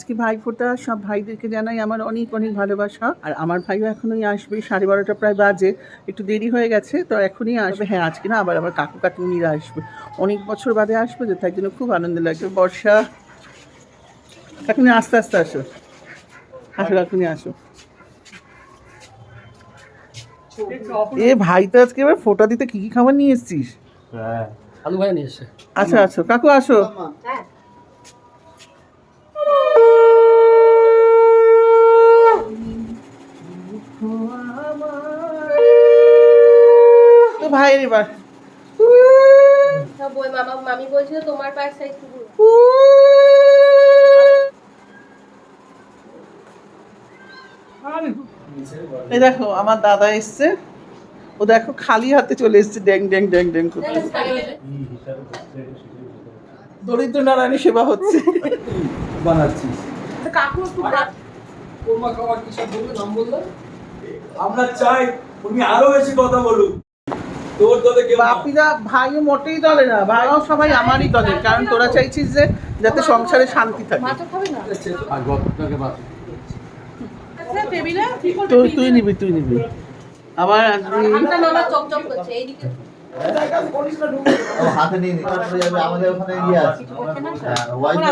আজকে ভাইফোঁটা, সব ভাইদেরকে জানাই আমার অনেক অনেক ভালোবাসা। আর আমার ভাইও এখনই আসবে, 12:30 প্রায় বাজে, একটু দেরি হয়ে গেছে তো এখনই আসবে। হ্যাঁ আজকে না, আবার কাকু কাকিমুনিরা আসবে, অনেক বছর বাদে আসবে যে, তাই জন্য খুব আনন্দ লাগবে। বর্ষা কাকুনি আস্তে আস্তে আসো, আসো কাকুনি আসো। এ ভাই তো আজকে এবার ফোঁটা দিতে কি কি খাবার নিয়ে এসেছিস? হ্যাঁ, আলু ভাই নিয়ে এসছে। আচ্ছা আচ্ছা কাকু আসো। তো ভাইয়ের এবার মামি বলছিল তোমার পায়ের সাইজ টুকু। এই দেখো আমার দাদা এসছে, ও দেখো খালি হাতে চলে এসছে, ড্যাং ড্যাং ড্যাং ড্যাং করতে। দরিদ্র নারায়ণী সেবা হচ্ছে। বানাচ্ছিস কাকু একটু ভাত কোরমা খাবার কি সব বললো, নাম বললো? আমরা চাই উনি আরো বেশি কথা বলুন। তোর দলে কেউ না। বাপিরা ভাইও মোটেই দলে না, ভাইও সবাই আমারই দলের, কারণ তোরা চাইছিস যে যাতে সংসারে শান্তি থাকে। মাছও খাবে না? আর গতটাকে বাদ। আচ্ছা টেবিলে কি করবে? তুই নিবি আবার আসবি। আমটা মামা চকচক করছে এইদিকে। হাতে নিয়ে নিতে আমাদের ওখানে ইয়ে আছে